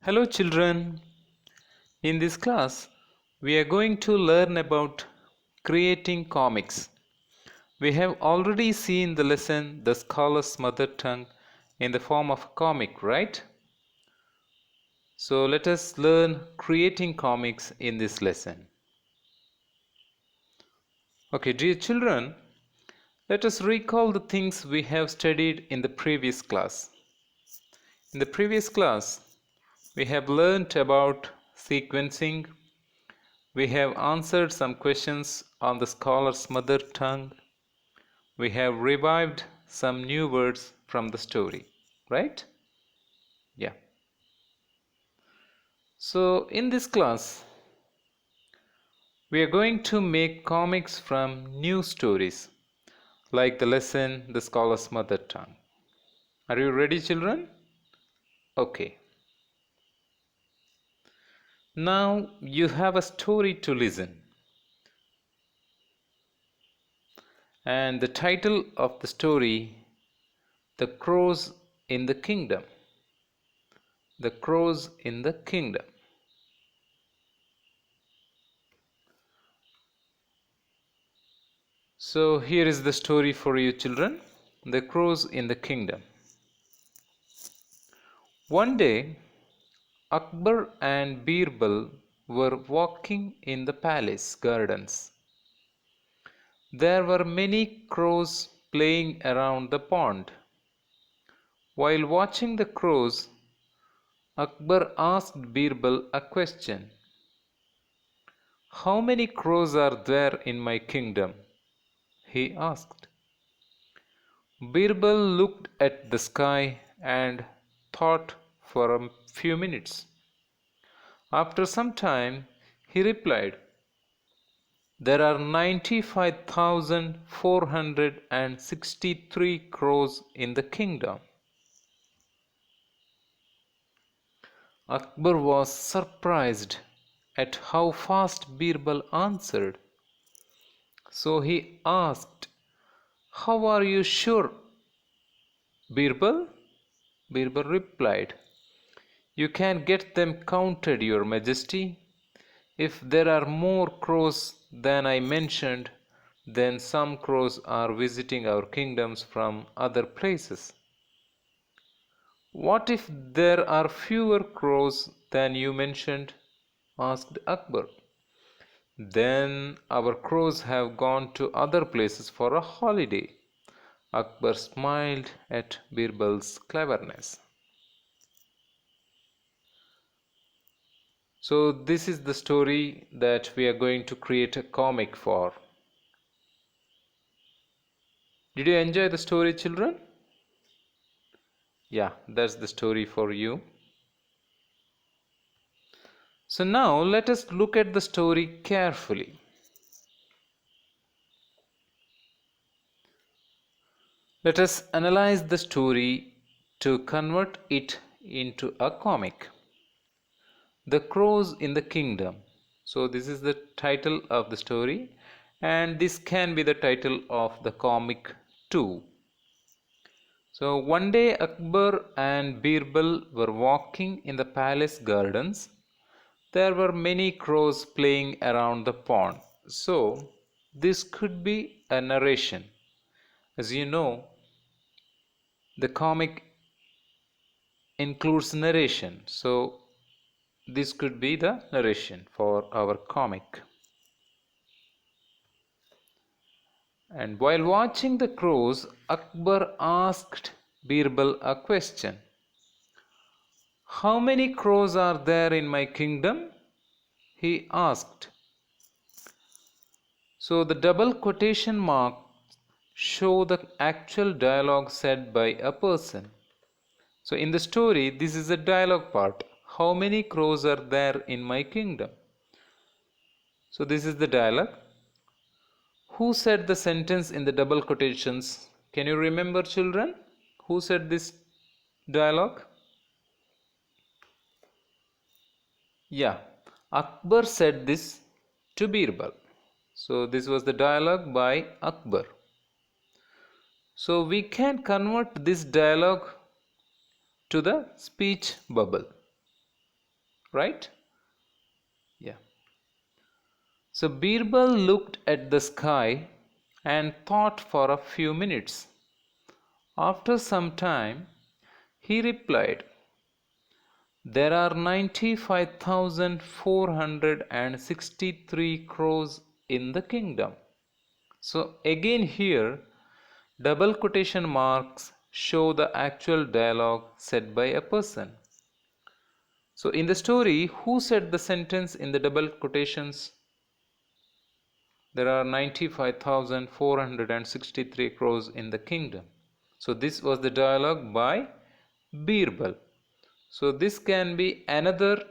Hello children. In this class, we are going to learn about creating comics. We have already seen the lesson The Scholar's Mother Tongue in the form of a comic, right? So let us learn creating comics in this lesson. Okay, dear children, let us recall the things we have studied in the previous class. In the previous class, we have learnt about sequencing. We have answered some questions on the scholar's mother tongue. We have revived some new words from the story, right? Yeah. So in this class, we are going to make comics from new stories, like the lesson The Scholar's Mother Tongue. Are you ready, children? Okay. Now you have a story to listen. And the title of the story, The Crows in the Kingdom. The Crows in the Kingdom. So here is the story for you children, The Crows in the Kingdom. One day, Akbar and Birbal were walking in the palace gardens. There were many crows playing around the pond. While watching the crows, Akbar asked Birbal a question. "How many crows are there in my kingdom?" he asked. Birbal looked at the sky and thought for a few minutes. After some time, he replied, "There are 95,463 crows in the kingdom." Akbar was surprised at how fast Birbal answered. So he asked, "How are you sure, Birbal?" Birbal replied, "You can get them counted, Your Majesty. If there are more crows than I mentioned, then some crows are visiting our kingdoms from other places." "What if there are fewer crows than you mentioned?" asked Akbar. "Then our crows have gone to other places for a holiday." Akbar smiled at Birbal's cleverness. So this is the story that we are going to create a comic for. Did you enjoy the story, children? Yeah, that's the story for you. So now let us look at the story carefully. Let us analyze the story to convert it into a comic. The Crows in the Kingdom. So this is the title of the story, and this can be the title of the comic too. So one day Akbar and Birbal were walking in the palace gardens. There were many crows playing around the pond. So this could be a narration. As you know, the comic includes narration. So this could be the narration for our comic. And while watching the crows, Akbar asked Birbal a question. "How many crows are there in my kingdom?" he asked. So the double quotation marks show the actual dialogue said by a person. So in the story, this is a dialogue part. "How many crows are there in my kingdom?" So this is the dialogue. Who said the sentence in the double quotations? Can you remember, children? Who said this dialogue? Yeah, Akbar said this to Birbal. So this was the dialogue by Akbar. So we can convert this dialogue to the speech bubble. right? Yeah. So Birbal looked at the sky and thought for a few minutes. After some time, he replied, "There are 95,463 crores in the kingdom." So again here, double quotation marks show the actual dialogue said by a person. So in the story, who said the sentence in the double quotations? There are 95,463 crores in the kingdom. So this was the dialogue by Birbal. So this can be another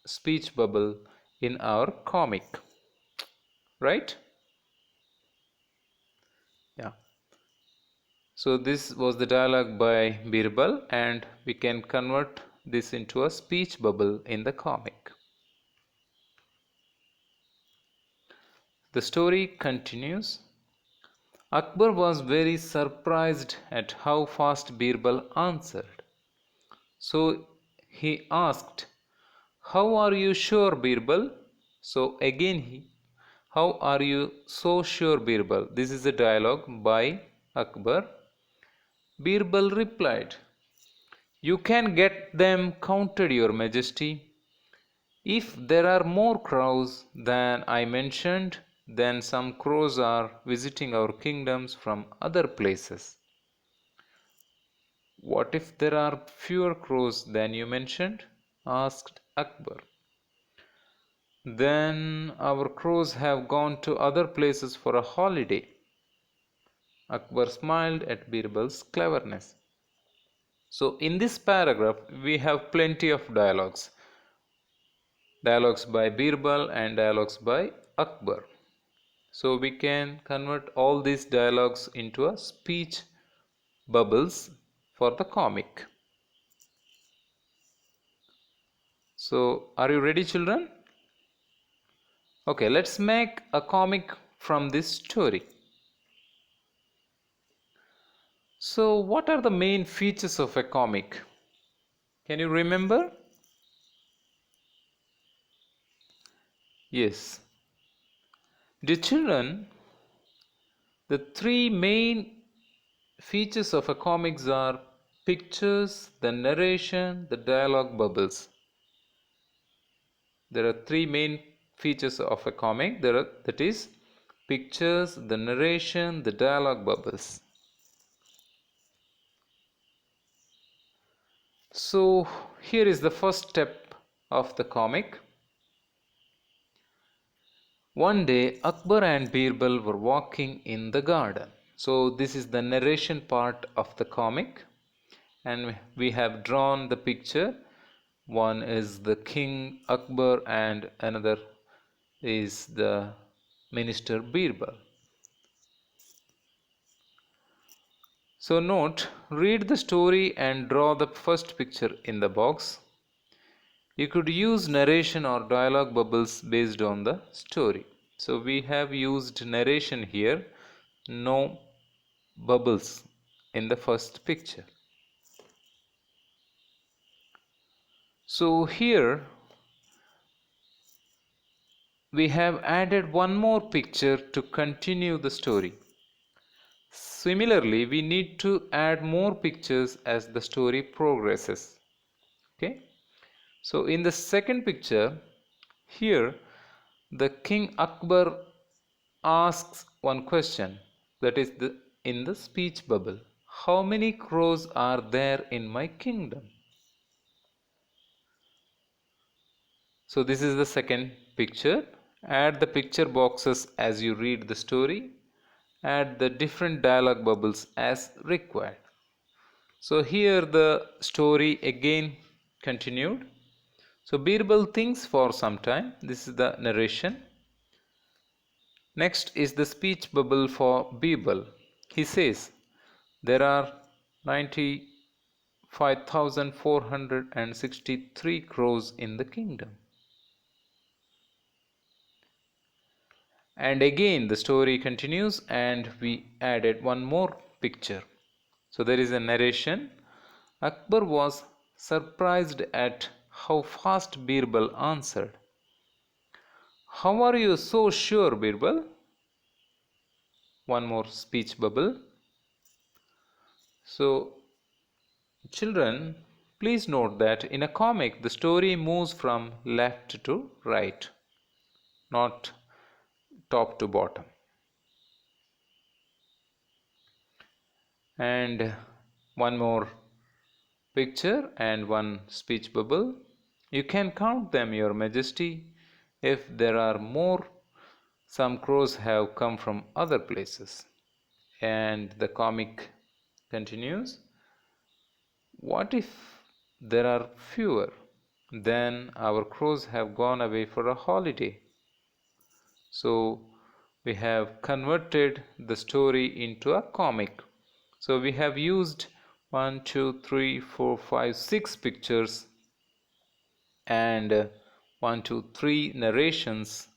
speech bubble in our comic, right? Yeah. So this was the dialogue by Birbal, and we can convert this into a speech bubble in the comic. The story continues. Akbar was very surprised at how fast Birbal answered. So he asked, "How are you sure, Birbal?" So again "How are you so sure, Birbal?" This is a dialogue by Akbar. Birbal replied, "You can get them counted, Your Majesty. If there are more crows than I mentioned, then some crows are visiting our kingdoms from other places." "What if there are fewer crows than you mentioned?" asked Akbar. "Then our crows have gone to other places for a holiday." Akbar smiled at Birbal's cleverness. So in this paragraph, we have plenty of dialogues. Dialogues by Birbal and dialogues by Akbar. So we can convert all these dialogues into a speech bubbles for the comic. So are you ready, children? Okay, let's make a comic from this story. So what are the main features of a comic? Can you remember? Yes. Dear children, the three main features of a comics are pictures, the narration, the dialogue bubbles. There are three main features of a comic. That is pictures, the narration, the dialogue bubbles. So here is the first step of the comic. One day Akbar and Birbal were walking in the garden. So this is the narration part of the comic, and we have drawn the picture. One is the King Akbar and another is the Minister Birbal. So note, read the story and draw the first picture in the box. You could use narration or dialogue bubbles based on the story. So we have used narration here, no bubbles in the first picture. So here we have added one more picture to continue the story. Similarly, we need to add more pictures as the story progresses. Okay, so in the second picture, here the King Akbar asks one question, that is in the speech bubble. How many crows are there in my kingdom? So this is the second picture. Add the picture boxes as you read the story. Add the different dialogue bubbles as required. So here the story again continued. So Birbal thinks for some time. This is the narration. Next is the speech bubble for Birbal. He says, "There are 95,463 crows in the kingdom." And again the story continues and we added one more picture. So there is a narration. Akbar was surprised at how fast Birbal answered. How are you so sure, Birbal? One more speech bubble. So, children, please note that in a comic, the story moves from left to right, not top to bottom. And one more picture and one speech bubble. You can count them, Your Majesty. If there are more, some crows have come from other places. And the comic continues. What if there are fewer? Then our crows have gone away for a holiday. So we have converted the story into a comic. So we have used 1, 2, 3, 4, 5, 6 pictures and 1, 2, 3 narrations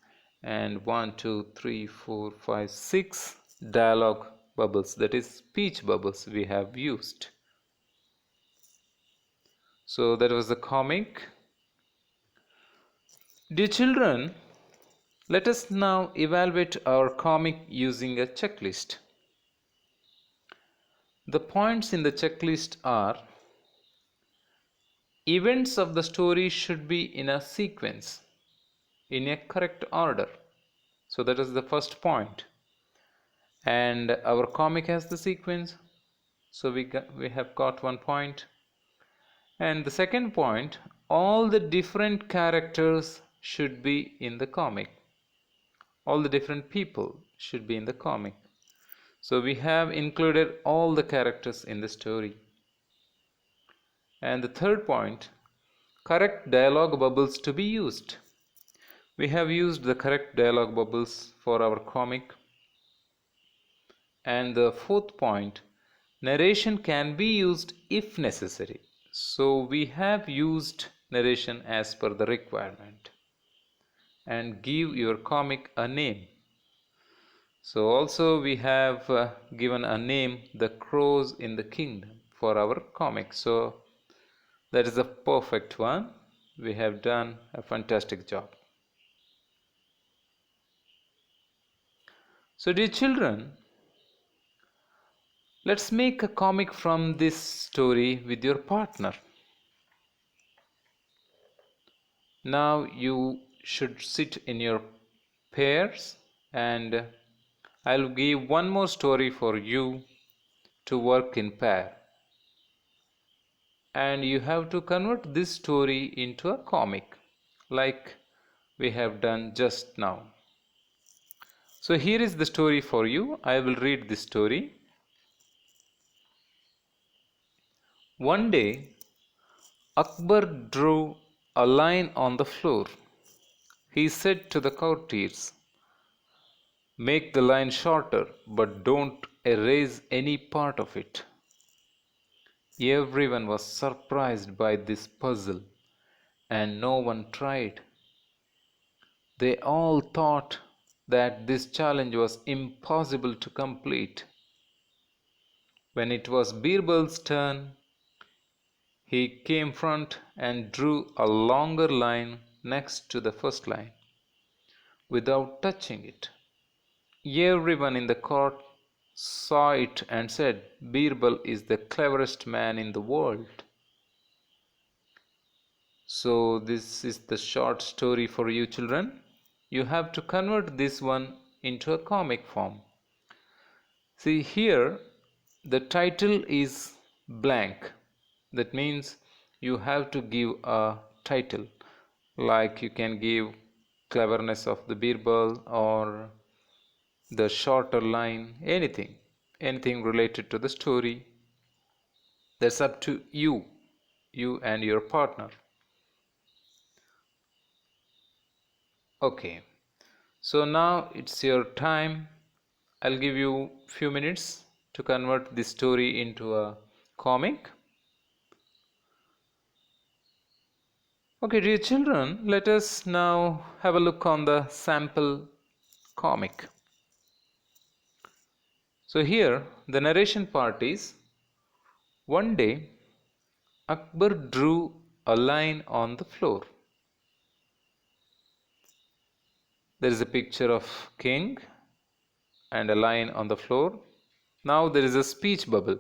and 1, 2, 3, 4, 5, 6 dialogue bubbles, that is speech bubbles we have used. So that was the comic. Dear children, let us now evaluate our comic using a checklist. The points in the checklist are: events of the story should be in a sequence, in a correct order. So that is the first point. And our comic has the sequence. So we have got 1 point. And the second point, all the different characters should be in the comic. All the different people should be in the comic. So we have included all the characters in the story. And the third point, correct dialogue bubbles to be used. We have used the correct dialogue bubbles for our comic. And the fourth point, narration can be used if necessary. So we have used narration as per the requirement. And give your comic a name. So also we have given a name, The Crows in the Kingdom, for our comic. So that is a perfect one. We have done a fantastic job. So dear children, let's make a comic from this story with your partner. Now you should sit in your pairs and I'll give one more story for you to work in pair. And you have to convert this story into a comic like we have done just now. So here is the story for you. I will read this story. One day, Akbar drew a line on the floor. He said to the courtiers, "Make the line shorter, but don't erase any part of it." Everyone was surprised by this puzzle, and no one tried. They all thought that this challenge was impossible to complete. When it was Birbal's turn, he came front and drew a longer line next to the first line, without touching it. Everyone in the court saw it and said, "Birbal is the cleverest man in the world." So this is the short story for you children. You have to convert this one into a comic form. See here, the title is blank. That means you have to give a title, like you can give cleverness of the Birbal or the shorter line, anything related to the story. That's up to you and your partner. Okay, so now it's your time. I'll give you few minutes to convert this story into a comic. Okay, dear children, let us now have a look on the sample comic. So here the narration part is: one day Akbar drew a line on the floor. There is a picture of king and a line on the floor. Now there is a speech bubble.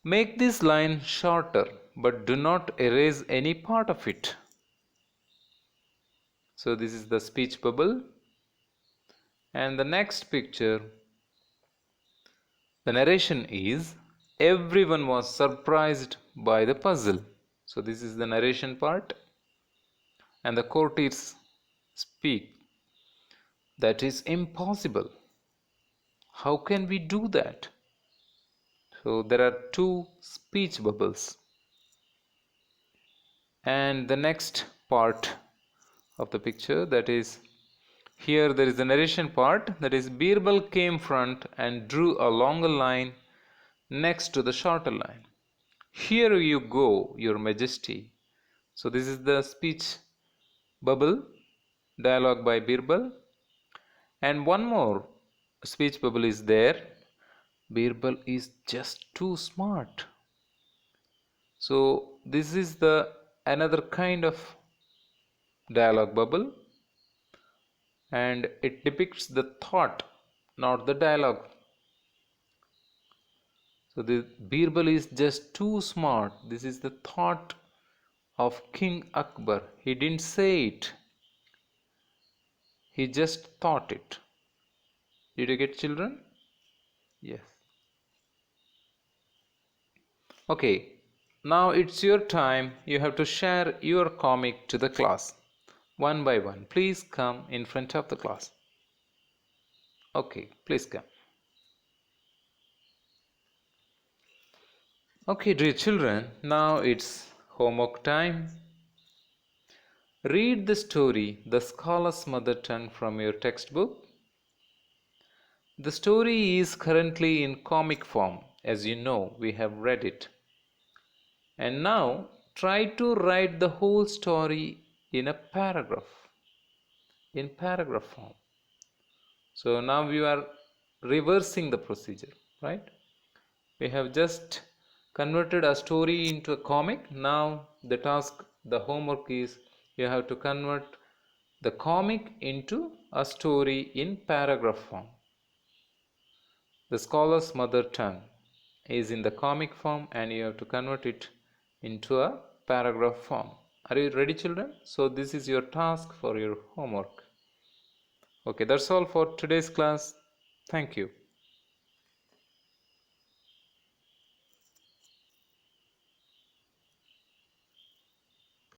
Make this line shorter, but do not erase any part of it. So this is the speech bubble. And the next picture, the narration is, everyone was surprised by the puzzle. So this is the narration part. And the courtiers speak, that is impossible. How can we do that? So there are two speech bubbles. And the next part of the picture, that is, here there is the narration part, that is, Birbal came front and drew a longer line next to the shorter line. Here you go, your majesty. So this is the speech bubble, dialogue by Birbal. And one more speech bubble is there. Birbal is just too smart. So this is the another kind of dialogue bubble, and it depicts the thought, not the dialogue. So the Birbal is just too smart. This is the thought of King Akbar. He didn't say it. He just thought it. Did you get, children? Yes. Okay. Now it's your time. You have to share your comic to the class. One by one. Please come in front of the class. Okay, please come. Okay, dear children, now it's homework time. Read the story, The Scholar's Mother Tongue, from your textbook. The story is currently in comic form. As you know, we have read it. And now try to write the whole story in a paragraph, in paragraph form. So now we are reversing the procedure, right? We have just converted a story into a comic. Now the task, the homework is, you have to convert the comic into a story in paragraph form. The Scholar's Mother Tongue is in the comic form, and you have to convert it into a paragraph form. Are you ready, children? So this is your task for your homework. Okay, that's all for today's class. Thank you.